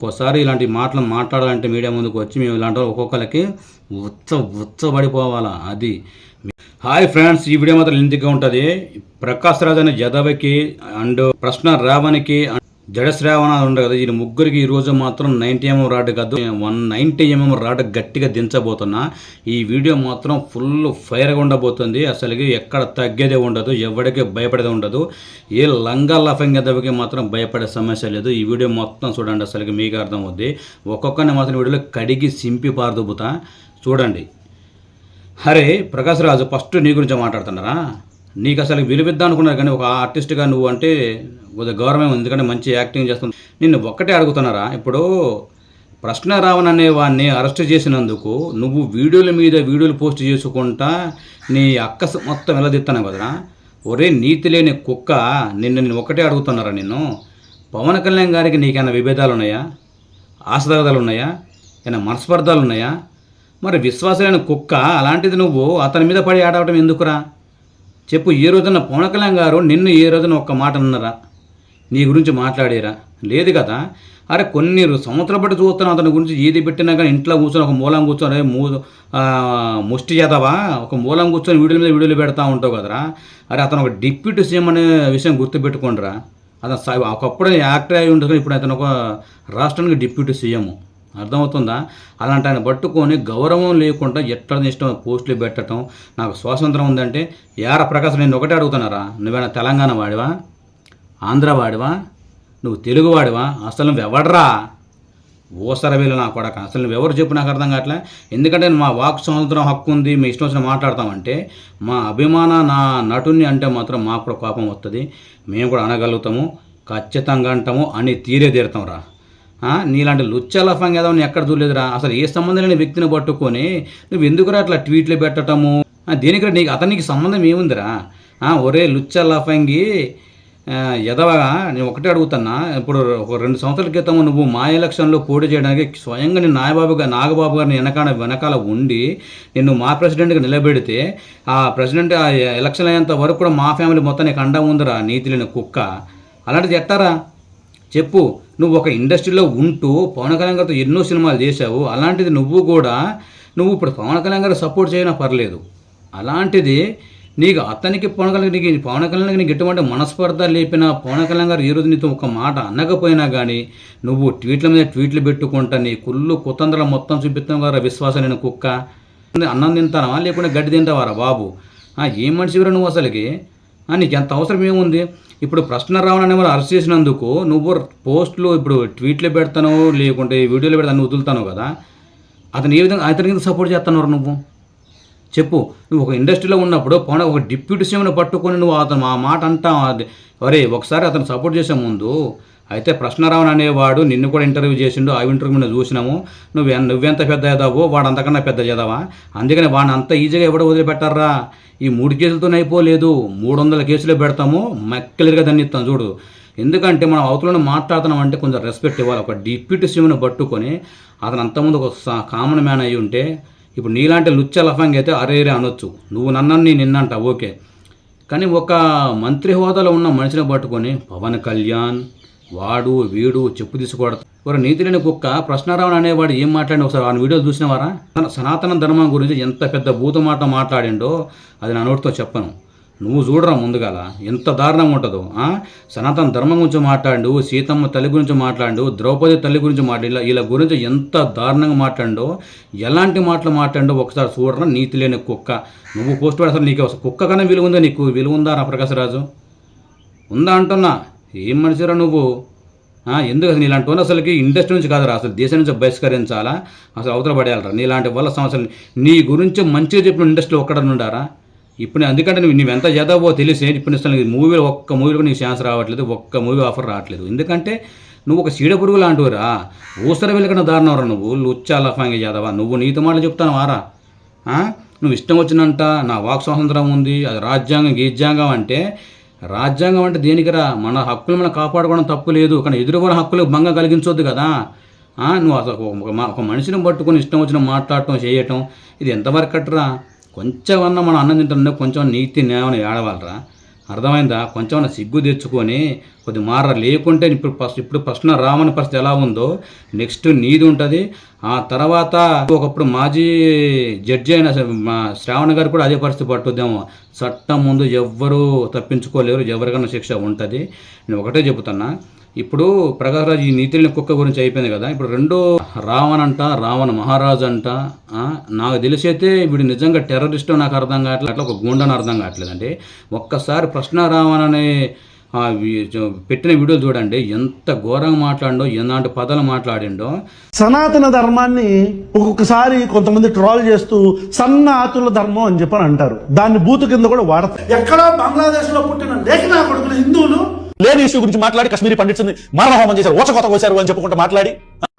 ఒక్కోసారి ఇలాంటి మాటలు మాట్లాడాలంటే మీడియా ముందుకు వచ్చి మేము ఇలాంటి ఒక్కొక్కరికి ఉచ్చబడిపోవాలా అది. హాయ్ ఫ్రెండ్స్, ఈ వీడియో మాత్రం ఇంటిగా ఉంటుంది. ప్రకాష్ రాజ్ అనే జదవ్కి అండ్ ప్రశ్న రావణ్కి జడశ్రావణ ఉండదు కదా, ఈ ముగ్గురికి ఈరోజు మాత్రం 90mm రాడ్ కాదు 190mm రాడ్ గట్టిగా దించబోతున్నా. ఈ వీడియో మాత్రం ఫుల్ ఫైర్గా ఉండబోతుంది. అసలుకి ఎక్కడ తగ్గేదే ఉండదు, ఎవరికి భయపడేదే ఉండదు. ఏ లంగా లఫంగదవికి మాత్రం భయపడే సమస్య లేదు. ఈ వీడియో మొత్తం చూడండి, అసలుకి మీకు అర్థం అవుద్ది. ఒక్కొక్కరిని మాత్రం వీడియోలో కడిగి సింపి పారదుబ్బుతా చూడండి. అరే ప్రకాష్ రాజు, ఫస్ట్ నీ గురించి మాట్లాడుతున్నారా? నీకు అసలు విలువిద్దా అనుకున్నారు, కానీ ఒక ఆర్టిస్ట్గా నువ్వు అంటే కొద్దిగా గౌరవం, ఎందుకంటే మంచి యాక్టింగ్ చేస్తుంది. నిన్ను ఒక్కటే అడుగుతున్నారా, ఇప్పుడు ప్రశ్న రావణ్ అనే వాడిని అరెస్ట్ చేసినందుకు నువ్వు వీడియోల మీద వీడియోలు పోస్ట్ చేసుకుంటా నీ అక్కసు మొత్తం వెళ్ళదిస్తాను కదరా. ఒరే నీతి లేని కుక్క, నిన్ను ఒక్కటే అడుగుతున్నారా, నిన్ను పవన్ కళ్యాణ్ గారికి నీకైనా విభేదాలు ఉన్నాయా, ఆశదగదాలు ఉన్నాయా, ఏమైనా మనస్పర్ధాలు ఉన్నాయా? మరి విశ్వాసమైన కుక్క అలాంటిది నువ్వు అతని మీద పడి ఆడవటం ఎందుకురా చెప్పు. ఏ రోజున పవన్ కళ్యాణ్ గారు నిన్ను ఏ రోజున ఒక్క మాట అన్నారా, నీ గురించి మాట్లాడారా? లేదు కదా. అరే కొన్ని సంవత్సరాల బట్టి చూస్తున్నాం అతని గురించి, ఏది పెట్టినా కానీ ఇంట్లో కూర్చొని ఒక మూలం కూర్చొని ముష్టి చేద్దావా, ఒక మూలం కూర్చొని వీడియోల మీద వీడియోలు పెడతా ఉంటావు కదరా. అరే అతను ఒక డిప్యూటీ సీఎం అనే విషయం గుర్తుపెట్టుకోండిరా. అతను ఒకప్పుడు యాక్టర్ అయి ఉంటుంది, ఇప్పుడు అతను ఒక రాష్ట్రానికి డిప్యూటీ సీఎం. అర్థమవుతుందా? అలాంటి ఆయన పట్టుకొని గౌరవం లేకుండా ఎట్లా ఇష్టం పోస్టులు పెట్టడం. నాకు స్వాతంత్రం ఉందంటే యార ప్రకాశం, నేను ఒకటే అడుగుతున్నారా, నువ్వేనా తెలంగాణ వాడివా, ఆంధ్ర వాడివా, నువ్వు తెలుగు వాడివా? అసలు నువ్వు ఎవడరా ఓసరవేలు నా కొడక, అసలు నువ్వు ఎవరు చెప్పు, నాకు అర్థం కావట్లే. ఎందుకంటే మా వాక్ స్వాతంత్రం హక్కు ఉంది, మీ ఇష్టం వచ్చిన మాట్లాడతామంటే మా అభిమాన నా నటుని అంటే మాత్రం మాకు కూడా కోపం వస్తుంది. మేము కూడా అనగలుగుతాము, ఖచ్చితంగా అంటాము అని తీరుతాం రా. నీలాంటి లుచ్చలఫంగా ఏదో ఎక్కడ చూడలేదురా. అసలు ఏ సంబంధం లేని వ్యక్తిని పట్టుకొని నువ్వు ఎందుకురా అట్లా ట్వీట్లు పెట్టడము, దేనికి నీకు అతనికి సంబంధం ఏముందిరా? ఒరే లుచ్చలఫంగి ఎదవగా, నేను ఒకటే అడుగుతున్నా. ఇప్పుడు ఒక 2 సంవత్సరాల క్రితం నువ్వు మా ఎలక్షన్లో పోటీ చేయడానికి స్వయంగా నేను నాగబాబు గారిని వెనకాల ఉండి నిన్ను మా ప్రెసిడెంట్గా నిలబెడితే ఆ ప్రెసిడెంట్ ఆ ఎలక్షన్ అయ్యేంత వరకు కూడా మా ఫ్యామిలీ మొత్తం నీకు అండా ఉందిరా, నీతి లేని కుక్క. అలాంటిది ఎట్టారా చెప్పు. నువ్వు ఒక ఇండస్ట్రీలో ఉంటూ పవన్ కళ్యాణ్ గారితో ఎన్నో సినిమాలు చేశావు. అలాంటిది నువ్వు ఇప్పుడు పవన్ కళ్యాణ్ గారు సపోర్ట్ చేయనా పర్లేదు, అలాంటిది నీకు అతనికి పవన్ కళ్యాణ్కి నీకు ఎటువంటి మనస్పర్ధ లేపిన పవన్ కళ్యాణ్ గారు ఈ రోజు నీతో ఒక మాట అనకపోయినా కానీ నువ్వు ట్వీట్ల మీద ట్వీట్లు పెట్టుకుంటా నీ కుళ్ళు కుతంత్రాలు మొత్తం చూపిస్తావు కదా విశ్వాసం లేని కుక్క. అన్నం తింటావా లేకుంటే గడ్డి తింటావారా బాబు? ఏం మనిషివరా నువ్వు అసలుకి? నీకు ఎంత అవసరం ఏముంది? ఇప్పుడు ప్రశ్న రావణ్ అనే వాళ్ళు అరెస్ట్ చేసినందుకు నువ్వు పోస్టులు ఇప్పుడు ట్వీట్లు పెడతాను లేకుంటే వీడియోలు పెడతాను వదులుతాను కదా, అతను ఏ విధంగా అతనికి సపోర్ట్ చేస్తున్నావు నువ్వు చెప్పు. నువ్వు ఒక ఇండస్ట్రీలో ఉన్నప్పుడు ఒక డిప్యూటీ సీఎంని పట్టుకొని నువ్వు అతను ఆ మాట అంటావు. అరే ఒకసారి అతను సపోర్ట్ చేసే ముందు అయితే ప్రశ్న రావణ్ అనేవాడు నిన్ను కూడా ఇంటర్వ్యూ చేసిండు, ఆ ఇంటర్వ్యూ మీద చూసినాము. నువ్వెంత పెద్ద చదవో వాడు అంతకన్నా పెద్ద చదవా. అందుకని వాడిని అంత ఈజీగా ఎవడో వదిలిపెట్టారా? ఈ 3 కేసులతోనే అయిపోలేదు, 300 కేసులు పెడతాము, మెక్కలిగా దాన్ని ఇస్తాం చూడు. ఎందుకంటే మనం అవతలను మాట్లాడుతున్నాం అంటే కొంచెం రెస్పెక్ట్ ఇవ్వాలి. ఒక డిప్యూటీ సీఎంని పట్టుకొని అతను అంతకుముందు ఒక కామన్ మ్యాన్ అయ్యి ఉంటే ఇప్పుడు నీలాంటి లుచ్చ లఫంగా అయితే అరేరే అనొచ్చు, నువ్వు నన్నని నిన్నంట ఓకే. కానీ ఒక మంత్రి హోదాలో ఉన్న మనిషిని పట్టుకొని పవన్ కళ్యాణ్ వాడు వీడు చెప్పు తీసుకోవడం. ఒక నీతి లేని కుక్క ప్రశ్న రావణ్ అనేవాడు ఏం మాట్లాడి ఒకసారి ఆ వీడియోలు చూసినవారా? సనాతన ధర్మం గురించి ఎంత పెద్ద భూత మాట మాట్లాడిండో అది నా నోటితో చెప్పను, నువ్వు చూడరా ముందుగాల ఎంత దారుణంగా ఉంటుందో. సనాతన ధర్మం గురించి మాట్లాడు, సీతమ్మ తల్లి గురించి మాట్లాడు, ద్రౌపది తల్లి గురించి మాట్లాడు, వీళ్ళ గురించి ఎంత దారుణంగా మాట్లాడో, ఎలాంటి మాటలు మాట్లాడో ఒకసారి చూడరా నీతి లేని కుక్క. నువ్వు పోస్ట్ అసలు నీకు కుక్క కన్నా విలువ ఉందా? నీకు విలువ ఉందా రా ప్రకాశ్ రాజు? ఉందా అంటున్నా. ఏం మనిషిరా నువ్వు? ఎందుకు అసలు నీలాంటి వాళ్ళు అసలుకి ఇండస్ట్రీ నుంచి కాదురా, అసలు దేశం నుంచి బహిష్కరించాలా, అసలు అవతల పడేయాలరా. నీలాంటి వల్ల సమస్యలు నీ గురించి మంచిగా చెప్పిన ఇండస్ట్రీలో ఒక్కడనుండారా? ఇప్పుడు అందుకంటే నువ్వు ఎంత చేద్దావో తెలిసి ఇప్పుడు అసలు ఒక్క మూవీలో నీకు ఛాన్స్ రావట్లేదు, ఒక్క మూవీ ఆఫర్ రావట్లేదు. ఎందుకంటే నువ్వు ఒక చీడ పురుగు లాంటివిరా, ఊసర వెళ్ళకన్నా దారుణవరా నువ్వు, లుచ్చాలఫంగా చేద్దావా నువ్వు. నీతో మాటలు చెప్తాను వారా? నువ్వు ఇష్టం వచ్చినంట నా వాక్ స్వాతంత్రం ఉంది, అది రాజ్యాంగం అంటే రాజ్యాంగం అంటే దేనికిరా? మన హక్కులు మనం కాపాడుకోవడం తప్పు లేదు, కానీ ఎదురువల హక్కులకు భంగం కలిగించొద్దు కదా. నువ్వు అసలు ఒక మనిషిని పట్టుకొని ఇష్టం వచ్చిన మాట్లాడటం చేయటం ఇది ఎంతవరకు కట్టరా? కొంచెం అన్న మనం అన్నం తింటుండే కొంచెం నీతి న్యాయం ఏడవాలరా. అర్థమైందా? కొంచెం సిగ్గు తెచ్చుకొని కొద్ది లేకుంటే ఇప్పుడు ఫస్ట్ రామని పరిస్థితి ఎలా ఉందో నెక్స్ట్ నీది ఉంటుంది. ఆ తర్వాత ఒకప్పుడు మాజీ జడ్జి అయిన మా శ్రావణ్ గారు కూడా అదే పరిస్థితి పట్టుద్దేమో. చట్టం ముందు ఎవ్వరూ తప్పించుకోలేరు, ఎవరికైనా శిక్ష ఉంటుంది. నేను ఒకటే చెబుతున్నా, ఇప్పుడు ప్రకాశరాజు ఈ నీతిని కుక్క గురించి అయిపోయింది కదా, ఇప్పుడు రెండో రావణ మహారాజు అంట. నాకు తెలిసైతే వీడు నిజంగా టెర్రరిస్టో నాకు అర్థం కావట్లేదు, అట్లా ఒక గుండని అర్థం కావట్లేదండి. ఒక్కసారి ప్రశ్న రావణ అనే పెట్టిన వీడియోలు చూడండి, ఎంత ఘోరంగా మాట్లాడిండో, ఎలాంటి పదాలు మాట్లాడిండో. సనాతన ధర్మాన్ని ఒక్కొక్కసారి కొంతమంది ట్రోల్ చేస్తూ సన్నాతుల ధర్మం అని చెప్పని అంటారు. దాన్ని బూతు కింద కూడా వాడతారు. ఎక్కడో బంగ్లాదేశ్ లో పుట్టిన లేఖనా కొడుకులు హిందువులు లేని ఇష్యూ గురించి మాట్లాడి కశ్మీరీ పండిట్స్ మానవహోమం చేశారు, ఓచకోత కోసారు అని చెప్పుకుంటూ మాట్లాడి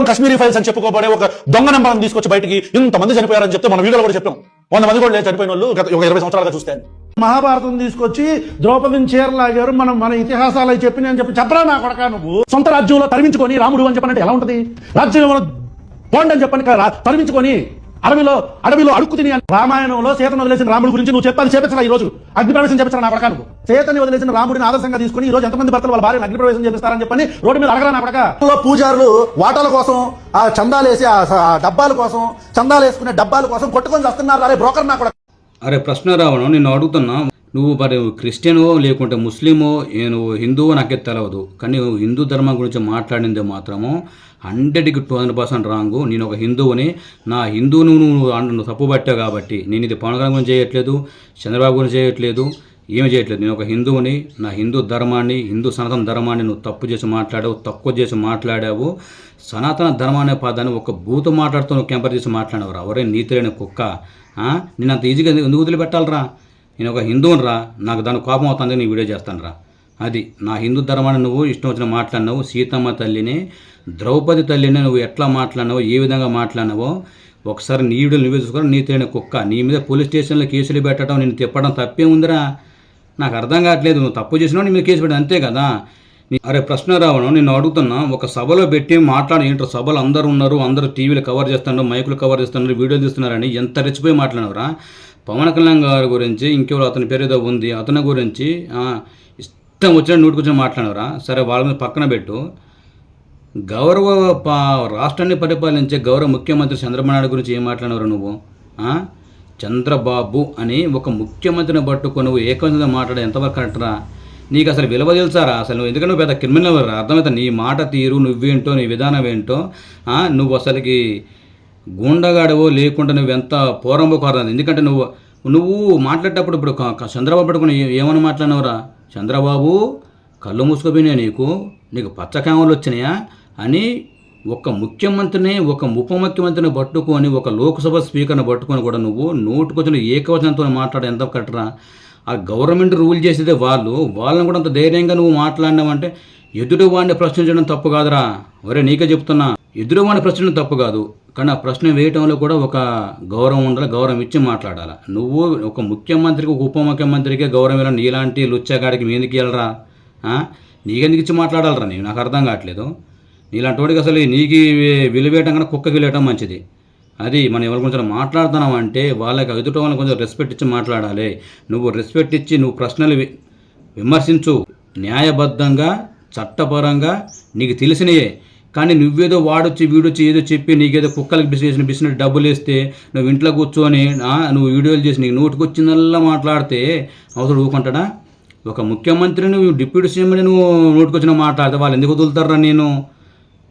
కశ్మీరీ ఫైల్స్ అని చెప్పుకోబడే ఒక దొంగ నెంబర్ని తీసుకొచ్చి బయటికి ఇంతమంది చనిపోయారని చెప్తే మన వీడియోలో కూడా చెప్పాం. 100 మంది కూడా లేదు చనిపోయిన వాళ్ళు ఒక 20 సంవత్సరాలుగా చూస్తే. మహాభారతం తీసుకొచ్చి ద్రౌపదిని చీరలాగారు, మన ఇతిహాసాలు చెప్పి అని చెప్పరా నా కొడక, నువ్వు సొంత రాజ్యంలో తరిమించుకొని రాముడు అని చెప్పనంటే ఎలా ఉంటది? రాజ్యంలో పోండి అని చెప్పని తరిమించుకొని అడవిలో అడుక్కు తిని రామాయణంలో సీతను వదిలేసిన రాముడి గురించి నువ్వు చెప్పాలి, చేపించరా? ఈ రోజు అగ్ని ప్రవేశం చేపించరా నా కొడక? నువ్వు సీతని వదిలేసిన రాముడిని ఆదర్శంగా తీసుకుని ఈ రోజు ఎంతమంది భర్తలు వాళ్ళ భార్యను అగ్ని ప్రవేశం చేపిస్తారని చెప్పని రోడ్డు మీద అడగరా నా కొడక? పూజారులు వాటాల కోసం ఆ చందాలేసి ఆ డబ్బాల కోసం చందాలు వేసుకునే డబ్బాల కోసం కొట్టుకొని వస్తున్నారు. అరే బ్రోకర్ నా కొడక. అరే ప్రశ్న రావడం, నిన్ను అడుగుతున్నా, నువ్వు మరి క్రిస్టియనో లేకుంటే ముస్లిమో నువ్వు హిందువో నాకే తెలియదు, కానీ నువ్వు హిందూ ధర్మం గురించి మాట్లాడింది మాత్రము 100కి 200% రాంగు. నేను ఒక హిందువుని, నా హిందువును నువ్వు తప్పు పట్టావు కాబట్టి నేను ఇది పవన్ కళ్యాణ్ గురించి చేయట్లేదు, చంద్రబాబు గురించి చేయట్లేదు, ఏమి చేయట్లేదు. నేను ఒక హిందువుని, నా హిందూ ధర్మాన్ని, హిందూ సనాతన ధర్మాన్ని నువ్వు తప్పు చేసి మాట్లాడావు, తక్కువ చేసి మాట్లాడావు. సనాతన ధర్మం అనే పదాన్ని ఒక బూతు మాట్లాడుతూ నువ్వు కెంపర్ చేసి మాట్లాడావు రా. ఎవరే నీతి లేని కుక్క, నేను అంత ఈజీగా ఎందుకు వదిలిపెట్టాలరా? నేను ఒక హిందువుని రా, నాకు దాని కోపం అవుతుంది, నీ వీడియో చేస్తాను రా. అది నా హిందూ ధర్మాన్ని నువ్వు ఇష్టం వచ్చిన మాట్లాడినావు. సీతమ్మ తల్లిని, ద్రౌపది తల్లిని నువ్వు ఎట్లా మాట్లాడినావో, ఏ విధంగా మాట్లాడినావో ఒకసారి నీ వీడియోలు నువ్వే చూసుకొని. నీతి లేని కుక్క, నీ మీద పోలీస్ స్టేషన్లో కేసులు పెట్టడం, నేను తిప్పడం తప్పే ఉందిరా? నాకు అర్థం కావట్లేదు. నువ్వు తప్పు చేసినావు, నీ మీద కేసు పెట్టడం అంతే కదా. అరే ప్రశ్న రావడం, నిన్ను అడుగుతున్నా, ఒక సభలో పెట్టి మాట్లాడి ఏంటో, సభలు అందరూ ఉన్నారు, అందరూ టీవీలు కవర్ చేస్తున్నారు, మైకులు కవర్ చేస్తున్నారు, వీడియోలు తీస్తున్నారని ఎంత రెచ్చిపోయి మాట్లాడినవరా? పవన్ కళ్యాణ్ గారి గురించి, ఇంకెవరు అతని పేరు ఏదో ఉంది, అతని గురించి ఇష్టం వచ్చిన నోటికొచ్చిన మాట్లాడినవరా? సరే వాళ్ళ మీద పక్కన పెట్టు. రాష్ట్రాన్ని పరిపాలించే గౌరవ ముఖ్యమంత్రి చంద్రబాబు నాయుడు గురించి ఏం మాట్లాడినవరా నువ్వు? చంద్రబాబు అని ఒక ముఖ్యమంత్రిని పట్టుకొని నువ్వు ఏకవచనంగా మాట్లాడే ఎంతవరకు కరెక్టరా? నీకు అసలు విలువ తెలుసారా? అసలు నువ్వు ఎందుకంటే నువ్వు పెద్ద క్రిమినల్ రా. అర్థమవుతా నీ మాట తీరు, నువ్వేంటో, నీ విధానం ఏంటో. నువ్వు అసలుకి గూండగాడవో లేకుండా నువ్వు ఎంత పోరంబోకారు. ఎందుకంటే నువ్వు మాట్లాడేటప్పుడు ఇప్పుడు చంద్రబాబు పట్టుకుని ఏమని మాట్లాడినవరా? చంద్రబాబు కళ్ళు మూసుకుపోయినాయా, నీకు పచ్చ కామలు వచ్చినాయా అని ఒక ముఖ్యమంత్రిని, ఒక ఉప ముఖ్యమంత్రిని పట్టుకొని, ఒక లోక్సభ స్పీకర్ని పట్టుకొని కూడా నువ్వు నోటుకొచ్చిన ఏకవచనంతో మాట్లాడే ఎంత కట్టరా? ఆ గవర్నమెంట్ రూల్ చేసేదే వాళ్ళని కూడా అంత ధైర్యంగా నువ్వు మాట్లాడినావంటే ఎదుటి వాడిని ప్రశ్నించడం తప్పు కాదురా. ఒరే నీకే చెప్తున్నా, ఎదురు వాడిని ప్రశ్నించడం తప్పు కాదు, కానీ ఆ ప్రశ్న వేయటంలో కూడా ఒక గౌరవం ఉండాలి, గౌరవం ఇచ్చి మాట్లాడాలి. నువ్వు ఒక ముఖ్యమంత్రికి, ఒక ఉప ముఖ్యమంత్రికి గౌరవం ఇవ్వాలి, నీలాంటి లుచ్చగాడికి మీదకి వెళ్ళరా? నీకెందుకు ఇచ్చి మాట్లాడాలరా? నాకు అర్థం కావట్లేదు. నీలాంటి వాడికి అసలు నీకు విలువేయటం కన్నా కుక్కకి విలువేయటం మంచిది. అది మనం ఎవరి కొంచెం మాట్లాడుతున్నాం అంటే వాళ్ళకి ఎదుట వాళ్ళని కొంచెం రెస్పెక్ట్ ఇచ్చి మాట్లాడాలి. నువ్వు రెస్పెక్ట్ ఇచ్చి నువ్వు ప్రశ్నలు విమర్శించు, న్యాయబద్ధంగా, చట్టపరంగా నీకు తెలిసినయే. కానీ నువ్వేదో వాడొచ్చి వీడొచ్చి ఏదో చెప్పి నీకేదో కుక్కలకి బిజినెస్ డబ్బులు వేస్తే నువ్వు ఇంట్లో కూర్చొని నువ్వు వీడియోలు చేసి నీకు నోటికి వచ్చిందల్లా మాట్లాడితే అవసరం ఊరుకుంటాడా? ఒక ముఖ్యమంత్రి, నువ్వు డిప్యూటీ సీఎంని నువ్వు నోటికొచ్చిన మాట్లాడితే వాళ్ళు ఎందుకు వదులుతారా?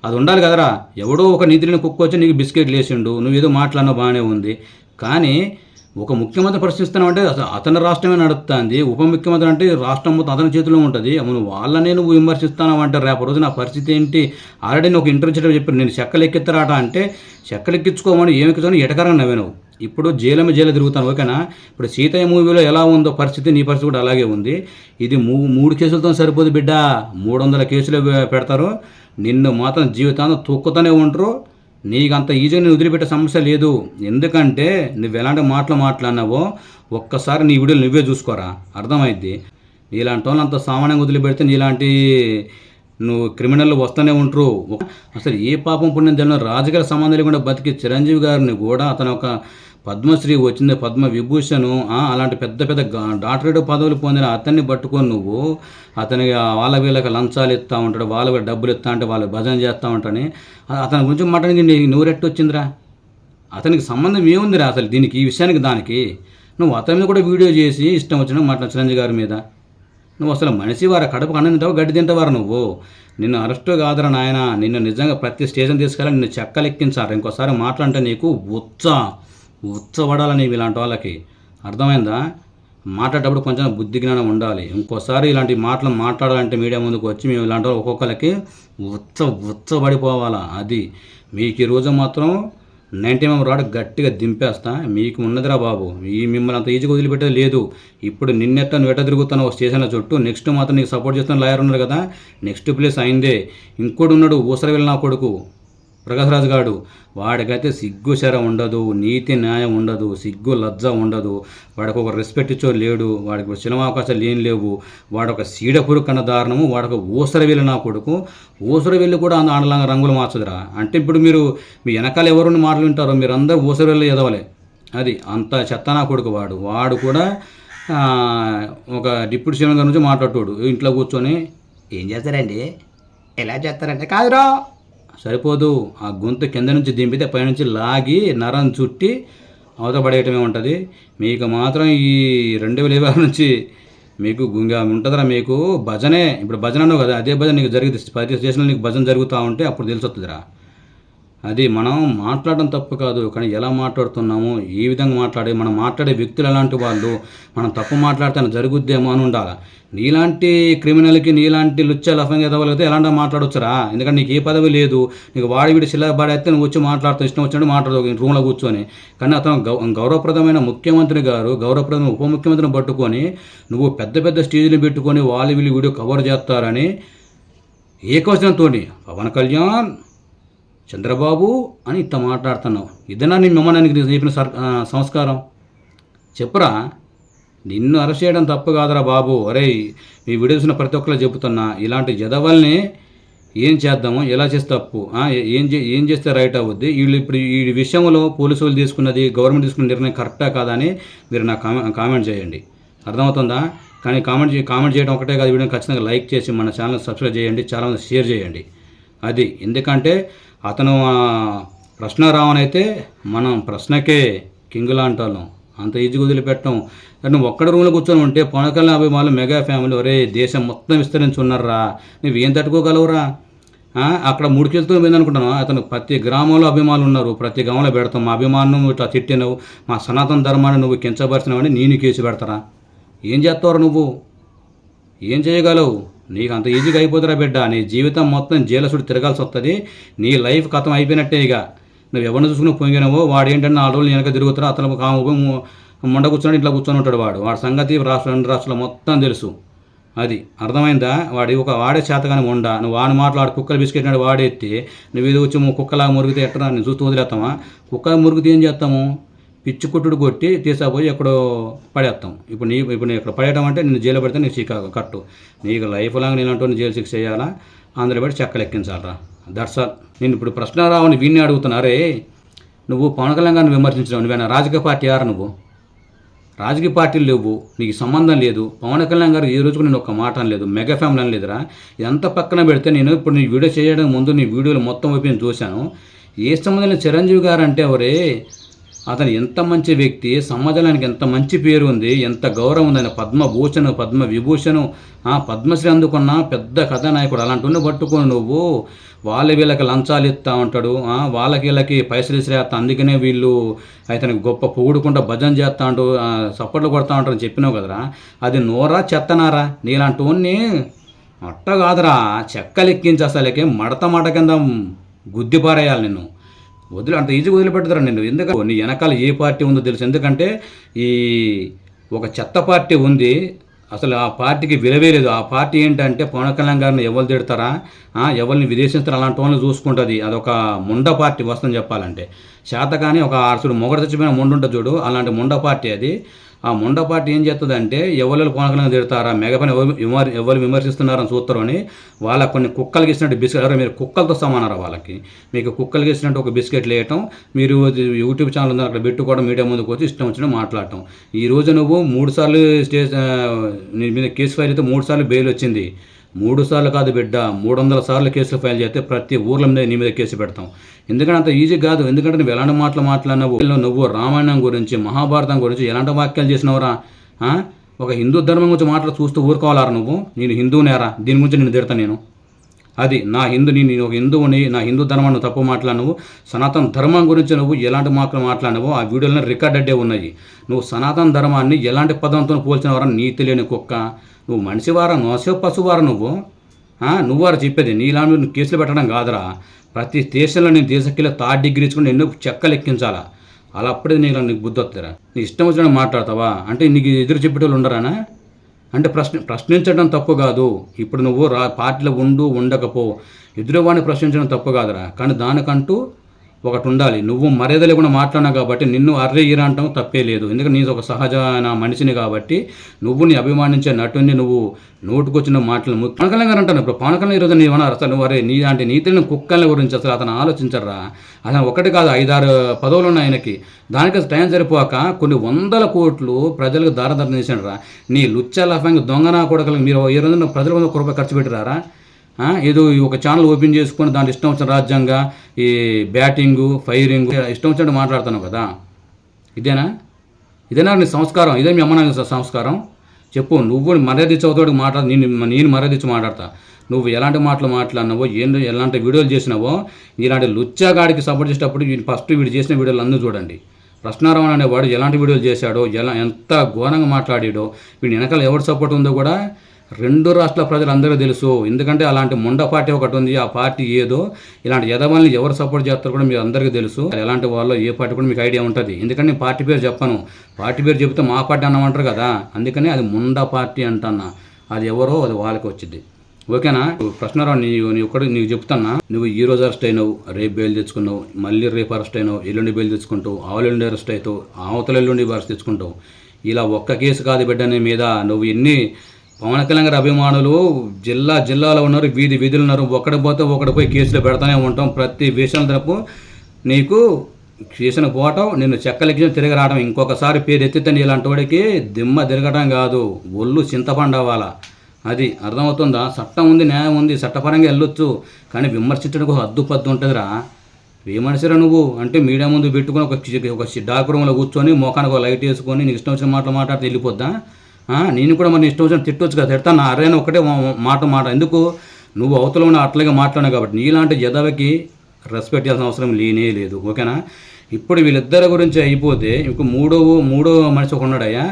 అది ఉండాలి కదరా. ఎవడో ఒక నీతిని కుక్క వచ్చి నీకు బిస్కెట్లు వేసిండు, నువ్వు ఏదో మాట్లాడినా బాగానే ఉంది. కానీ ఒక ముఖ్యమంత్రి ప్రశ్నిస్తున్నావు అంటే అతని రాష్ట్రమే నడుస్తుంది. ఉప ముఖ్యమంత్రి అంటే రాష్ట్రం మొత్తం అతని చేతిలో ఉంటుంది. వాళ్ళనే నువ్వు విమర్శిస్తున్నావు అంటే రేపు రోజు నా పరిస్థితి ఏంటి? ఆల్రెడీ నేను ఒక ఇంటర్వ్యూ చెప్పాను, నేను చెక్కలు ఎక్కిస్తారాట అంటే చెక్కలు ఎక్కించుకోమని ఏమి ఎక్కించుకొని ఎటకరంగా నవ్వాను. ఇప్పుడు జైలు తిరుగుతాను, ఓకేనా? ఇప్పుడు సీతయ్య మూవీలో ఎలా ఉందో పరిస్థితి, నీ పరిస్థితి కూడా అలాగే ఉంది. ఇది 3 కేసులతో సరిపోదు బిడ్డ, 300 కేసులు పెడతారు. నిన్ను మాత్రం జీవితాంతం తొక్కుతూనే ఉంటారు. నీకు అంత ఈజీగా నేను వదిలిపెట్టే సమస్య లేదు. ఎందుకంటే నువ్వు ఎలాంటి మాటలు మాట్లాడినావో ఒక్కసారి నీ వీడియోలు నువ్వే చూసుకోరా, అర్థమైద్ది. నీలాంటి వాళ్ళు అంత సామాన్యంగా వదిలిపెడితే నీలాంటి నువ్వు క్రిమినల్ వస్తూనే ఉంటారు. అసలు ఏ పాపం పుణ్యం తెలియని రాజకీయ సంబంధం లేకుండా బతికి చిరంజీవి గారిని కూడా అతను ఒక పద్మశ్రీ వచ్చింది, పద్మ విభూషణ్, అలాంటి పెద్ద పెద్ద డాక్టరేట్ పదవులు పొందిన అతన్ని పట్టుకొని నువ్వు అతనికి వాళ్ళ వీళ్ళకి లంచాలు ఇస్తూ ఉంటాడు, వాళ్ళ వీళ్ళ డబ్బులు ఇస్తా అంటే వాళ్ళు భజన చేస్తూ ఉంటాడని అతని గురించి మాట్లాడి నీకు నూరెట్టు వచ్చిందిరా? అతనికి సంబంధం ఏముందిరా అసలు దీనికి, ఈ విషయానికి దానికి? నువ్వు అతని మీద కూడా వీడియో చేసి ఇష్టం వచ్చిన మాట్లాడు చిరంజీవి గారి మీద. నువ్వు అసలు మనిషి వారా? కడుపు అన్నం తింటావు, గడ్డి తింటావారా నువ్వు? నిన్ను అరెస్టు కాదురా నాయన, నిన్ను నిజంగా ప్రతి స్టేషన్ తీసుకెళ్ళి నిన్ను చెక్కలెక్కించారు. ఇంకోసారి మాట్లాడితే నీకు ఉచ్చబడాలని ఇలాంటి వాళ్ళకి, అర్థమైందా? మాట్లాడేటప్పుడు కొంచెం బుద్ధి జ్ఞానం ఉండాలి. ఇంకోసారి ఇలాంటి మాటలు మాట్లాడాలంటే మీడియా ముందుకు వచ్చి మేము ఇలాంటి వాళ్ళు ఒక్కొక్కరికి ఉచ్చబడిపోవాలా. అది మీకు ఈరోజు మాత్రం 90mm రాడ్ గట్టిగా దింపేస్తా. మీకు ఉన్నదిరా బాబు, మిమ్మల్ని అంత ఈజీగా వదిలిపెట్టేది లేదు. ఇప్పుడు నిన్నెట్ట నువ్వు ఎట్ట తిరుగుతాను ఒక స్టేషన్ల చుట్టూ, నెక్స్ట్ మాత్రం నీకు సపోర్ట్ చేస్తున్న లాయర్ ఉన్నారు కదా, నెక్స్ట్ ప్లేస్ అయిందే. ఇంకోటి ఉన్నాడు ఊసర వెళ్ళిన కొడుకు ప్రకాష్ రాజు గాడు, వాడికైతే సిగ్గు శర ఉండదు, నీతి న్యాయం ఉండదు, సిగ్గు లజ్జ ఉండదు, వాడికి ఒక రెస్పెక్ట్ ఇచ్చో లేడు, వాడికి సినిమా అవకాశాలు ఏం లేవు, వాడొక సీడపురు కన్న దారుణము, వాడొక ఊసర వెళ్ళి నా కొడుకు. ఊసర వెళ్ళి కూడా ఆడలాగా రంగులు మార్చదురా. అంటే ఇప్పుడు మీరు మీ వెనకాల ఎవరు మాటలు వింటారో మీరు అందరూ ఊసర వెళ్ళి ఎదవలే. అది అంత చెత్త నా కొడుకు వాడు కూడా ఒక డిప్యూటీ సీఎం గారి నుంచి మాట్లాడుతాడు ఇంట్లో కూర్చొని. ఏం చేస్తారండి, ఎలా చేస్తారంటే కాదురా సరిపోదు, ఆ గొంతు కింద నుంచి దింపితే పైనుంచి లాగి నరం చుట్టి అవతల పడేయటమే ఉంటుంది. మీకు మాత్రం ఈ 2020 నుంచి మీకు ఉంటుందిరా మీకు భజనే. ఇప్పుడు భజన అన్నావు కదా, అదే భజన నీకు జరిగింది. 10 స్టేషన్లో నీకు భజన జరుగుతూ ఉంటే అప్పుడు తెలిసి వస్తుందిరా. అది మనం మాట్లాడడం తప్పు కాదు, కానీ ఎలా మాట్లాడుతున్నాము, ఏ విధంగా మనం మాట్లాడే వ్యక్తులు ఎలాంటి వాళ్ళు, మనం తప్పు మాట్లాడితే జరుగుద్దేమో అని ఉండాలి. నీలాంటి క్రిమినల్కి, నీలాంటి లుచ్చ లఫంగా ఎదవలిగితే ఎలాంటి మాట్లాడవచ్చురా? ఎందుకంటే నీకు ఏ పదవి లేదు, నీకు వాడి వీడి శిలాబాడైతే నువ్వు వచ్చి మాట్లాడుతూ ఇష్టం వచ్చినట్టు మాట్లాడదు రూమ్లో కూర్చొని. కానీ అతను గౌరవప్రదమైన ముఖ్యమంత్రి గారు, గౌరవప్రదమైన ఉప ముఖ్యమంత్రిని పట్టుకొని నువ్వు పెద్ద పెద్ద స్టేజీలు పెట్టుకొని వాళ్ళు వీళ్ళు వీడియో కవర్ చేస్తారని ఏకవచనంతో పవన్ కళ్యాణ్, చంద్రబాబు అని ఇంత మాట్లాడుతున్నావు. ఇదేనా నీ మిమ్మల్ని చెప్పిన సంస్కారం? చెప్పురా. నిన్ను అరెస్ట్ చేయడం తప్పు కాదురా బాబు. అరే ఈ వీడియోస్ని ప్రతి ఒక్కరు చెబుతున్నా, ఇలాంటి జదవల్ని ఏం చేద్దాము, ఎలా చేస్తే తప్పు, ఏం చేస్తే రైట్ అవుద్ది, వీళ్ళు ఇప్పుడు ఈ విషయంలో పోలీసులు తీసుకున్నది, గవర్నమెంట్ తీసుకున్న నిర్ణయం కరెక్టా కాదా అని మీరు నాకు కామెంట్ చేయండి. అర్థమవుతుందా? కానీ కామెంట్ చేయడం ఒకటే కాదు, వీడియోని ఖచ్చితంగా లైక్ చేసి మన ఛానల్ సబ్స్క్రైబ్ చేయండి, చాలామంది షేర్ చేయండి. అది ఎందుకంటే అతను ప్రశ్న అయితే మనం ప్రశ్నకే కింగ్ లాంటి వాళ్ళం, అంత ఈజీగా వదిలిపెట్టం. నువ్వు ఒక్కడ రూమ్లో కూర్చొని ఉంటే పవన్ కళ్యాణ్ అభిమానులు మెగా ఫ్యామిలీ ఒరే దేశం మొత్తం విస్తరించి ఉన్నారా, నువ్వేం తట్టుకోగలవురా? అక్కడ 3 కేసులతో పోయిందనుకుంటున్నావు. అతను ప్రతి గ్రామంలో అభిమానులు ఉన్నారు, ప్రతి గ్రామంలో పెడతాం. మా అభిమానం ఇట్లా తిట్టినవు, మా సనాతన ధర్మాన్ని నువ్వు కించపరిచినవని నేను కేసు పెడతారా? ఏం చేస్తావు నువ్వు? ఏం చేయగలవు? నీకు అంత ఈజీగా అయిపోతురా బిడ్డ. నీ జీవితం మొత్తం జైలు చుట్టూ తిరగాల్సి వస్తుంది. నీ లైఫ్ కథం అయిపోయినట్టే. ఇక నువ్వు ఎవరిని చూసుకుని పోయినావో వాడు ఏంటంటే 4 రోజులు వెనక తిరుగుతారు, అతను మొండ కూర్చొని ఇట్లా కూర్చొని ఉంటాడు. వాడి సంగతి 2 రాష్ట్రాలు మొత్తం తెలుసు. అది అర్థమైందా? వాడే చేతగానే ఉండ. నువ్వు వాడిని మాట్లాడు కుక్కలు బిస్కెట్ నాడు వాడెత్తి నువ్వు ఇది వచ్చి కుక్కలాగా మురిగితే ఎట్టరా నేను చూస్తూ వదిలేస్తామా? కుక్క మురిగితే ఏం చేస్తాము? పిచ్చి కుట్టుడు కొట్టి తీసుకుపోయి ఎక్కడో పడేస్తాం. ఇప్పుడు ఇక్కడ పడేయడం అంటే నేను జైలు పెడితే నీకు శిక్ష కట్టు. నీకు లైఫ్ లాంగ్ నేను జైలు శిక్ష చేయాలా, అందరూ పెట్టి చెక్కలు ఎక్కించాలరా. That's all. నేను ఇప్పుడు ప్రశ్నారావుని వీడిని అడుగుతున్నారే, నువ్వు పవన్ కళ్యాణ్ గారిని విమర్శించడం, నువ్వేనా రాజకీయ పార్టీ యారా? నువ్వు రాజకీయ పార్టీలు లేవు, నీకు సంబంధం లేదు. పవన్ కళ్యాణ్ గారు ఈ రోజుకు నేను ఒక మాట అనలేదు, మెగా ఫ్యామిలీ అనలేదురా. ఎంత పక్కన పెడితే నేను ఇప్పుడు నీ వీడియో చేయడం ముందు నీ వీడియోలు మొత్తం వైపు నేను చూశాను. ఏ సంబంధం చిరంజీవి గారు అంటే ఎవరే, అతను ఎంత మంచి వ్యక్తి, సమాజానికి ఎంత మంచి పేరు ఉంది, ఎంత గౌరవం ఉంది. ఆయన పద్మభూషణ్, పద్మ విభూషణ్, పద్మశ్రీ అందుకున్న పెద్ద కథానాయకుడు. అలాంటి పట్టుకొని నువ్వు వీళ్ళకి లంచాలు ఇస్తా ఉంటాడు, వీళ్ళకి పైసలు ఇసిరేస్తా, అందుకనే వీళ్ళు అతనికి గొప్ప పొగుడుకుంటా భజన చేస్తా అంటూ సప్పట్లు కొడతా ఉంటారని చెప్పినావు కదరా. అది నోరా చెత్తనారా? నీలాంటి వాడిని అట్ట కాదురా, చెక్కలెక్కించి అసలుకే మడత కింద గుద్దిపారేయాలి నిన్ను. అంత ఈజీగా వదిలిపెడతారా నిన్ను? ఎందుకంటే నీ వెనకాల ఏ పార్టీ ఉందో తెలుసు. ఎందుకంటే ఈ ఒక చెత్త పార్టీ ఉంది, అసలు ఆ పార్టీకి విలువే లేదు. ఆ పార్టీ ఏంటంటే పవన్ కళ్యాణ్ గారిని ఎవరు తిడతారా, ఎవరిని విదేశిస్తారా అలాంటి వాళ్ళని చూసుకుంటుంది. అదొక ముండ పార్టీ. వస్తుందని చెప్పాలంటే చేత కానీ ఒక 6 మొగడు చచ్చిపోయిన ముండు ఉంటుంది చూడు, అలాంటి ముండ పార్టీ అది. అందుకనే ఆ ముండ పార్టీ ఏం చేస్తుందంటే ఎవరు కోనకలంగా తిడతారా మెగపని ఎవరు విమర్శిస్తున్నారని చూస్తారు అని వాళ్ళ కొన్ని కుక్కలకి ఇచ్చినట్టు బిస్కెట్ ఎవరో మీరు కుక్కలతో సమానారా వాళ్ళకి మీకు కుక్కలకి ఇచ్చినట్టు ఒక బిస్కెట్లు వేయటం మీరు యూట్యూబ్ ఛానల్ ఉందని అక్కడ పెట్టుకోవడం మీడియా ముందుకు వచ్చి ఇష్టం వచ్చినట్టు మాట్లాడటం. ఈ రోజు నువ్వు 3 సార్లు నీ మీద కేసు ఫైల్ అయితే 3 సార్లు బెయిల్ వచ్చింది. 3 సార్లు కాదు బిడ్డ, 300 సార్లు కేసులు ఫైల్ చేస్తే ప్రతి ఊర్ల మీద నీ మీద కేసు పెడతాం. ఎందుకంటే అంత ఈజీ కాదు. ఎందుకంటే నువ్వు ఎలాంటి మాటలు మాట్లాడినావు, నువ్వు రామాయణం గురించి మహాభారతం గురించి ఎలాంటి వాక్యాలు చేసినవరా? ఒక హిందూ ధర్మం గురించి మాటలు చూస్తూ ఊరుకోవాలారా నువ్వు? నేను హిందువునేరా, దీని గురించి నేను తిడతా నేను. అది నా నేను ఒక హిందువుని, నా హిందూ ధర్మాన్ని తప్పు మాట్లాడినవు, సనాతన ధర్మం గురించి నువ్వు ఎలాంటి మాటలు మాట్లాడినవో ఆ వీడియోలో రికార్డెడ్డే ఉన్నాయి. నువ్వు సనాతన ధర్మాన్ని ఎలాంటి పదంతో పోల్చినవారా? నీతి లేని కుక్క, నువ్వు మనిషివారా నోసే పశువారా నువ్వారా చెప్పేది? నీలాంటి కేసులు పెట్టడం కాదురా, ప్రతి స్టేషన్లో నేను దేశకెళ్ళి 3rd డిగ్రీ ఇచ్చుకుని ఎన్నో చెక్కలు ఎక్కించాలా. అలా అప్పుడే నీకు బుద్ధి వస్తారా? నీ ఇష్టం వచ్చినట్టు మాట్లాడతావా? అంటే నీకు ఎదురు చెప్పేటోళ్ళు ఉండరానా? అంటే ప్రశ్నించడం తప్పు కాదు. ఇప్పుడు నువ్వు పార్టీలో ఉండకపో, ఎదురువాడిని ప్రశ్నించడం తప్పు కాదురా. కానీ దానికంటూ ఒకటి ఉండాలి. నువ్వు మర్యాద లేకుండా మాట్లాడినావు కాబట్టి నిన్ను అర్రే ఈరా అంటాం తప్పే లేదు. ఎందుకంటే నీ ఒక సహజమైన మనిషిని కాబట్టి నువ్వు నీ అభిమానించే నటుని నువ్వు నోటుకొచ్చిన మాటలు పవన్ కళ్యాణ్ గారు అంటాను. ఇప్పుడు పవన్ కళ్యాణ్ ఈరోజు నీవన్నారు అసలు నువ్వు అరే అంటే నీతిని కుక్కల గురించి అసలు అతను ఆలోచించరా? అతను ఒకటి కాదు 5-6 పదవులు ఉన్నాయి ఆయనకి. దానికి టైం సరిపోక కొన్ని 100 కోట్లు ప్రజలకు దారదర్శనం చేశాడరా. నీ లుచ్చలఫంగా దొంగనా కొడకలకు మీరు ఈ రోజున ప్రజల మీద రూపాయి ఖర్చు పెట్టిరారా? ఏదో ఒక ఛానల్ ఓపెన్ చేసుకొని దాంట్లో ఇష్టం వచ్చిన రాజ్యాంగ ఈ బ్యాటింగు ఫైరింగు ఇష్టం వచ్చినట్టు మాట్లాడుతున్నావు కదా. ఇదేనా నీ సంస్కారం? ఇదే మీ అమ్మ నాకు సంస్కారం? చెప్పు. నువ్వు మర్యాద చదువుతోడికి నేను మర్యాద ఇచ్చి మాట్లాడతా. నువ్వు ఎలాంటి మాటలు మాట్లాడినావో ఎలాంటి వీడియోలు చేసినావో ఇలాంటి లుచ్చాగాడికి సపోర్ట్ చేసేటప్పుడు ఫస్ట్ వీడు చేసిన వీడియోలు అందరూ చూడండి. ప్రశ్నారావణ అనేవాడు ఎలాంటి వీడియోలు చేశాడో ఎంత ఘోరంగా మాట్లాడాడో వీడి వెనకాల ఎవరు సపోర్ట్ ఉందో కూడా 2 రాష్ట్రాల ప్రజలందరూ తెలుసు. ఎందుకంటే అలాంటి ముండ పార్టీ ఒకటి ఉంది. ఆ పార్టీ ఏదో ఇలాంటి యదవాళ్ళని ఎవరు సపోర్ట్ చేస్తారో కూడా మీరు అందరికీ తెలుసు. ఎలాంటి వాళ్ళు ఏ పార్టీ కూడా మీకు ఐడియా ఉంటుంది. ఎందుకంటే నేను పార్టీ పేరు చెప్పను. పార్టీ పేరు చెప్తే మా పార్టీ అన్నమంటారు కదా. అందుకని అది ముండ పార్టీ అంటన్నా. అది ఎవరో అది వాళ్ళకి వచ్చింది. ఓకేనా? ప్రశ్నరావు నీకు చెప్తున్నా. నువ్వు ఈ రోజు అరెస్ట్ అయినావు, రేపు బెయిల్ తెచ్చుకున్నావు, మళ్ళీ రేపు అరెస్ట్ అయినావు, ఎల్లుండి బెయిల్ తెచ్చుకుంటావు, ఆవులెల్లుండి అరెస్ట్ అవుతావు, అవతల ఎల్లుండి అరెస్ట్ తెచ్చుకుంటావు. ఇలా ఒక్క కేసు కాదు బిడ్డ నీ మీద. నువ్వు ఎన్ని పవన్ కళ్యాణ్ గారి అభిమానులు జిల్లాలో ఉన్నారు, వీధులు ఉన్నారు. ఒకటి పోయి కేసులు పెడతానే ఉంటాం. ప్రతి విషయం తరపు నీకు చేసిన పోవటం, నిన్ను చెక్కలెక్కి తిరిగి రావడం. ఇంకొకసారి పేరు ఎత్తితే ఇలాంటి వాడికి దిమ్మ తిరగడం కాదు, ఒళ్ళు చింతపండు అవ్వాలా. అది అర్థమవుతుందా? చట్టం ఉంది, న్యాయం ఉంది, చట్టపరంగా వెళ్ళొచ్చు. కానీ విమర్శించడానికి ఒక హద్దు పద్దు ఉంటుందిరా. ఏ మనిషిరా నువ్వు అంటే మీడియా ముందు పెట్టుకుని ఒక డార్క్ రూమ్లో కూర్చొని మోకానికి ఒక లైట్ వేసుకొని నీకు ఇష్టం వచ్చిన మాటలు మాట్లాడితే వెళ్ళిపోద్దా? నేను కూడా మరి ఇష్టం వచ్చిన తిట్టొచ్చు కదా. తిడతాను అరేనా ఒకటే మాట ఎందుకు? నువ్వు అవతల ఉన్న అట్లాగే మాట్లాడినావు కాబట్టి నీలాంటి జదవకి రెస్పెక్ట్ చేయాల్సిన అవసరం లేనే లేదు. ఓకేనా? ఇప్పుడు వీళ్ళిద్దరి గురించి అయిపోతే ఇంకో మూడో మనిషి ఒక ఉన్నాడయ్యా.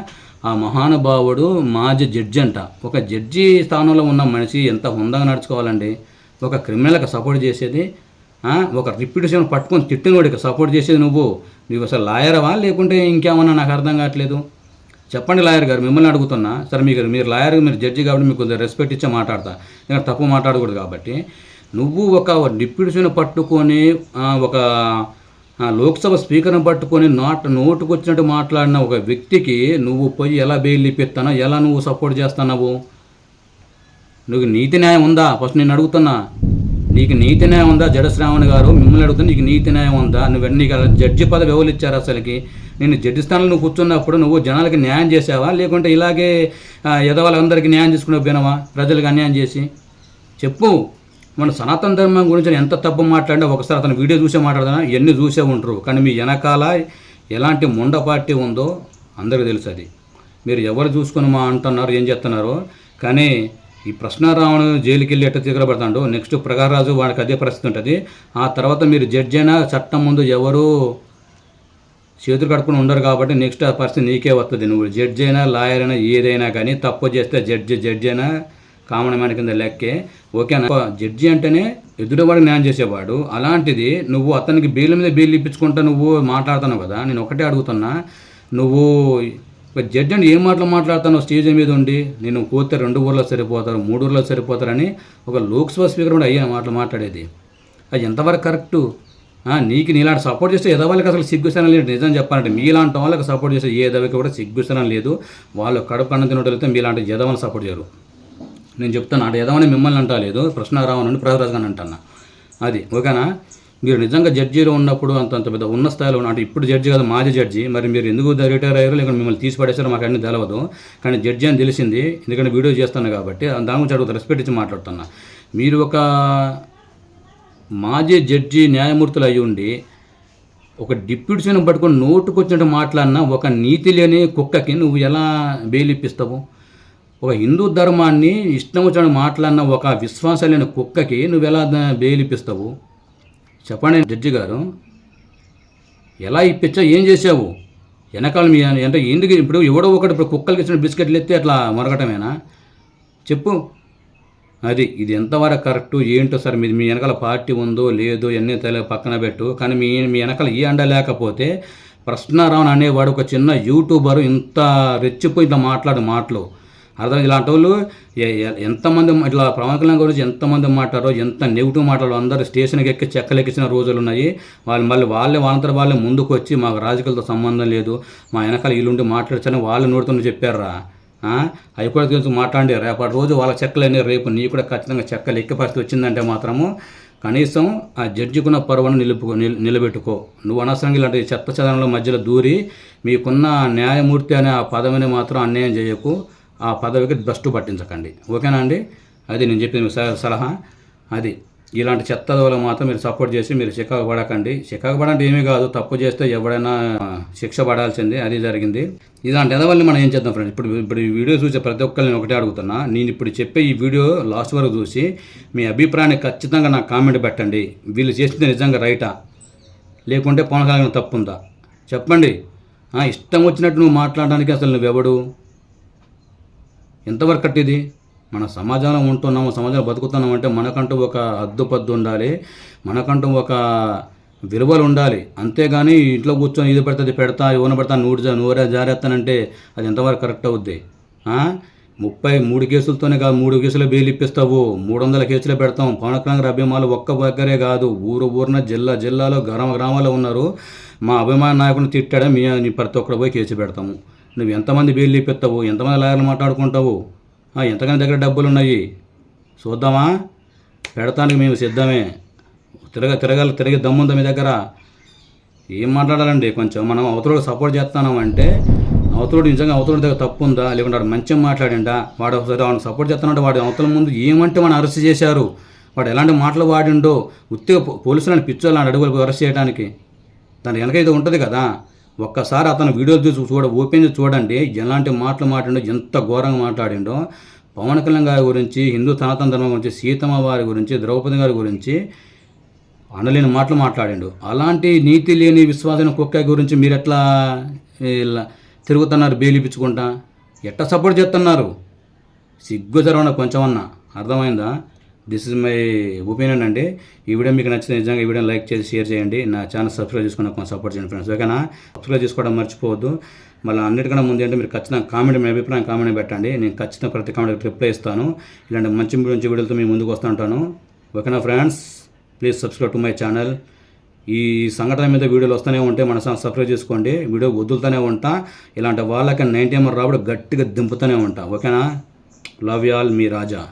ఆ మహానుభావుడు మాజీ జడ్జి అంట. ఒక జడ్జి స్థానంలో ఉన్న మనిషి ఎంత హుందాగా నడుచుకోవాలండి? ఒక క్రిమినల్కి సపోర్ట్ చేసేది, ఒక రిప్యూటేషన్ పట్టుకొని తిట్టినోడికి సపోర్ట్ చేసేది నువ్వు అసలు లాయర్వా లేకుంటే ఇంకేమన్నా నాకు అర్థం కావట్లేదు. చెప్పండి లాయర్ గారు, మిమ్మల్ని అడుగుతున్నా. సరే మీరు లాయర్, మీరు జడ్జి కాబట్టి మీకు కొంచెం రెస్పెక్ట్ ఇచ్చే మాట్లాడతా. ఇంకా తప్పు మాట్లాడకూడదు కాబట్టి నువ్వు ఒక డిప్యూటేషన్ పట్టుకొని ఒక లోక్సభ స్పీకర్ని పట్టుకొని నోటుకు వచ్చినట్టు మాట్లాడిన ఒక వ్యక్తికి నువ్వు పోయి ఎలా బెయిల్ ఇప్పిస్తానో, ఎలా నువ్వు సపోర్ట్ చేస్తున్నావు? నువ్వు నీతి న్యాయం ఉందా? ఫస్ట్ నేను అడుగుతున్నా, నీకు నీతి న్యాయం ఉందా? జడశ్రావణ్ గారు మిమ్మల్ని అడుగుతున్నా, నీకు నీతి న్యాయం ఉందా? నీకు జడ్జి పదవి ఎవరు ఇచ్చారు అసలుకి? నేను జడ్జి స్థానంలో నువ్వు కూర్చున్నప్పుడు నువ్వు జనాలకి న్యాయం చేసావా లేకుంటే ఇలాగే ఎదవాళ్ళందరికీ న్యాయం చేసుకునే పోయినావా? ప్రజలకు అన్యాయం చేసి చెప్పు. మన సనాతన ధర్మం గురించి ఎంత తప్పు మాట్లాడినా ఒకసారి అతను వీడియో చూసే మాట్లాడుతున్నా, ఎన్ని చూసే ఉంటారు. కానీ మీ వెనకాల ఎలాంటి ముండ పార్టీ ఉందో అందరికీ తెలుసు. అది మీరు ఎవరు చూసుకొని అంటున్నారు, ఏం చేస్తున్నారు. కానీ ఈ ప్రశ్నారావును జైలుకి వెళ్ళి ఎట్ట తిరగబడతాడు, నెక్స్ట్ ప్రకారాజు వాడికి అదే పరిస్థితి ఉంటుంది. ఆ తర్వాత మీరు జడ్జి అయినా చట్టం ముందు ఎవరు చేతులు కట్టుకుని ఉండరు కాబట్టి నెక్స్ట్ ఆ పరిస్థితి నీకే వస్తుంది. నువ్వు జడ్జి అయినా లాయర్ అయినా ఏదైనా కానీ తప్పు చేస్తే జడ్జి అయినా కామన్ మ్యాన్ కింద లెక్కే. ఓకేనా? జడ్జి అంటేనే ఎదురువాడికి న్యాయం చేసేవాడు. అలాంటిది నువ్వు అతనికి బెయిల్ మీద బెయిల్ ఇప్పించుకుంటా నువ్వు మాట్లాడుతున్నావు కదా. నేను ఒకటే అడుగుతున్నా, నువ్వు జడ్జి అంటే ఏం మాట్లాడుతాను స్టేజ్ మీద ఉండి? నేను పోతే 2 ఊర్లో సరిపోతారు, 3 ఊర్లో సరిపోతారని ఒక లోక్సభ స్పీకర్ కూడా అయ్యే మాట్లాడేది. అది ఎంతవరకు కరెక్టు? నీకు నీలాంటి సపోర్ట్ చేస్తే ఎదవాళ్ళకి అసలు సిగ్గుసనం లేదు. నిజం చెప్పాలంటే మీలాంటి వాళ్ళకి సపోర్ట్ చేస్తే ఏ ఎదవకి కూడా సిగ్గుసనం లేదు. వాళ్ళు కడుపు అన్న తినట్లయితే మీలాంటి ఎదవని సపోర్ట్ చేయరు. నేను చెప్తాను, అంటే ఎదవని మిమ్మల్ని అంటా లేదు, ప్రశ్నారావణని ప్రజరాజు గారిని అంటున్నా. అది ఓకేనా. మీరు నిజంగా జడ్జీలో ఉన్నప్పుడు అంత పెద్ద ఉన్న స్థాయిలో ఉన్న, అంటే ఇప్పుడు జడ్జి కాదు మాజీ జడ్జి, మరి మీరు ఎందుకు రిటైర్ అయ్యారో లేకపోతే మిమ్మల్ని తీసి పడేసారో మాకు అన్నీ తెలియదు. కానీ జడ్జి అని తెలిసింది, ఎందుకంటే వీడియో చేస్తాను కాబట్టి దాని గురించి అడుగుతా, రెస్పెక్ట్ ఇచ్చి మాట్లాడుతున్నా. మీరు ఒక మాజీ జడ్జి న్యాయమూర్తులు అయ్యి ఉండి ఒక డిప్యూటీ సీఎం పట్టుకొని నోటుకొచ్చినట్టు మాట్లాడినా ఒక నీతి లేని కుక్కకి నువ్వు ఎలా బెయిల్ ఇప్పిస్తావు? ఒక హిందూ ధర్మాన్ని ఇష్టం వచ్చినట్టు మాట్లాడిన ఒక విశ్వాసం లేని కుక్కకి నువ్వు ఎలా బెయిల్ ఇప్పిస్తావు? చెప్పండి జడ్జి గారు, ఎలా ఇప్పించా, ఏం చేసావు? వెనకాల మీ అంటే ఎందుకు ఇప్పుడు ఎవడో ఒకటి ఇప్పుడు కుక్కలకి ఇచ్చిన బిస్కెట్లు ఎత్తి అట్లా మొరగటమేనా? చెప్పు. అది ఇది ఎంతవరకు కరెక్టు ఏంటో సార్, మీ వెనకాల పార్టీ ఉందో లేదో అన్నీ పక్కన పెట్టు. కానీ మీ వెనకాల ఏ అండ లేకపోతే ప్రశ్నారావణ అనేవాడు ఒక చిన్న యూట్యూబరు ఇంత రెచ్చిపోయి ఇట్లా మాట్లాడు మాటలు అర్థం. ఇలాంటి వాళ్ళు ఎంతమంది ఇట్లా పవన్ కళ్యాణ్ గురించి ఎంతమంది మాట్లాడో, ఎంత నెగిటివ్ మాట్లాడో, అందరూ స్టేషన్కి ఎక్కి చెక్కలెక్కించిన రోజులు ఉన్నాయి. వాళ్ళంతా వాళ్ళే ముందుకు వచ్చి మాకు రాజకీయాలతో సంబంధం లేదు, మా వెనకాల ఇల్లుండి మాట్లాడచ్చని వాళ్ళ నోడుతో చెప్పారా? హైకోర్టు గురించి మాట్లాడి రేపటి రోజు వాళ్ళ చెక్కలన్నీ రేపు నీ కూడా ఖచ్చితంగా చెక్కలు ఎక్కే పరిస్థితి వచ్చిందంటే మాత్రము కనీసం ఆ జడ్జికున్న పరువును నిలబెట్టుకో. నువ్వు అనవసరంగా ఇలాంటి చెత్త చదనంలో మధ్యలో దూరి మీకున్న న్యాయమూర్తి అనే ఆ పదవిని మాత్రం అన్యాయం చేయకు, ఆ పదవికి భ్రష్టు పట్టించకండి. ఓకేనా అండి? అది నేను చెప్పిన సలహా. అది ఇలాంటి చెత్త దోవలు మాత్రం మీరు సపోర్ట్ చేసి మీరు చికాకు పడకండి. చికాకు పడంటే ఏమీ కాదు, తప్పు చేస్తే ఎవడైనా శిక్ష పడాల్సిందే, అది జరిగింది. ఇలాంటి ఎదవల్ని మనం ఏం చేద్దాం ఫ్రెండ్స్? ఇప్పుడు ఈ వీడియో చూసే ప్రతి ఒక్కరిని ఒకటే అడుగుతున్నా, నేను ఇప్పుడు చెప్పే ఈ వీడియో లాస్ట్ వరకు చూసి మీ అభిప్రాయాన్ని ఖచ్చితంగా నాకు కామెంట్ పెట్టండి. వీళ్ళు చేసింది నిజంగా రైటా, లేకుంటే పవన్ కళ్యాణ్ తప్పు ఉందా చెప్పండి. ఇష్టం వచ్చినట్టు నువ్వు మాట్లాడడానికి అసలు నువ్వెవడు? ఎంతవరకు కట్టిది? మన సమాజంలో ఉంటున్నాము, సమాజంలో బతుకుతున్నాం అంటే మనకంటూ ఒక హద్దుపద్దు ఉండాలి, మనకంటూ ఒక విలువలు ఉండాలి. అంతేగాని ఇంట్లో కూర్చొని ఇది పెడతా పెడతా ఎవరిని పెడతా నూరే జారేస్తానంటే అది ఎంతవరకు కరెక్ట్ అవుద్ది? 33 కేసులతోనే కాదు, 3 కేసులు బెయిల్ ఇప్పిస్తావు, 300 కేసులే పెడతాం. పవన్ కళ్యాణ్ గారి అభిమానులు ఒక్క దగ్గరే కాదు, ఊరున జిల్లాలో గ్రామాల్లో ఉన్నారు. మా అభిమాన నాయకుని తిట్టాడే నీ ప్రతి ఒక్కరు పోయి కేసు పెడతాము. నువ్వు ఎంతమంది బెయిల్ ఇప్పిస్తావు, ఎంతమంది లాయర్లు మాట్లాడుకుంటావు, ఎంతగానో దగ్గర డబ్బులు ఉన్నాయి చూద్దామా? పెడతానికి మేము సిద్ధమే. తిరిగి దమ్ముందా మీ దగ్గర? ఏం మాట్లాడాలండి? కొంచెం మనం అవతలోడు సపోర్ట్ చేస్తున్నామంటే అవతలోడు నిజంగా అవతలోడి దగ్గర తప్పు ఉందా, లేకుంటే వాడు మంచిగా మాట్లాడిండా? వాడు ఒకసారి వాడిని సపోర్ట్ చేస్తానంటే వాడు అవతల ముందు ఏమంటే మనం అరెస్ట్ చేశారు, వాడు ఎలాంటి మాటలు వాడిండో, ఉత్తిగా పోలీసులను పిచ్చోళ్ళని అడుగులు అరెస్ట్ చేయడానికి దాని వెనక ఇది ఉంటుంది కదా. ఒక్కసారి అతను వీడియోలు చూసి ఓపెన్ చేసి చూడండి, ఎలాంటి మాటలు మాట్లాడిండో, ఎంత ఘోరంగా మాట్లాడిండో. పవన్ కళ్యాణ్ గారి గురించి, హిందూ సనాతన ధర్మం గురించి, సీతమ్మ వారి గురించి, ద్రౌపది గారి గురించి అనలేని మాటలు మాట్లాడిండు. అలాంటి నీతి లేని విశ్వాసం కుక్క గురించి మీరు ఎట్లా తిరుగుతున్నారు బెయిల్ ఇప్పించుకుంటా? ఎట్లా సపోర్ట్ చేస్తున్నారు? సిగ్గు జరగకుండా కొంచెమన్నా అర్థమైందా? దిస్ ఇస్ మై ఒపీనియన్ అండి. ఈ వీడియో మీకు నచ్చితే నిజంగా ఈ వీడియోని లైక్ చేసి షేర్ చేయండి. నా ఛానల్ సబ్స్క్రైబ్ చేసుకుని కొంచెం సపోర్ట్ చేయండి ఫ్రెండ్స్. ఓకేనా? సబ్స్క్రైబ్ చేసుకోవడం మర్చిపోవద్దు. మళ్ళీ అన్నిటికన్నా ముందు ఏంటంటే మీరు ఖచ్చితంగా కామెంట్, మీ అభిప్రాయం కామెంట్ పెట్టండి. నేను ఖచ్చితంగా ప్రతి కామెంట్కి రిప్లై ఇస్తాను. ఇలాంటి మంచి వీడియోలతో మీ ముందుకు వస్తూ ఉంటాను. ఓకేనా friends? Please subscribe to my channel. ఈ సంఘటన మీద వీడియోలు వస్తూనే ఉంటే మన సబ్స్క్రైబ్ చేసుకోండి. వీడియో వదులుతూనే ఉంటా. ఇలాంటి వాళ్ళకి 90 రాబడి గట్టిగా దింపుతూనే ఉంటా. ఓకేనా? Love you all, me Raja.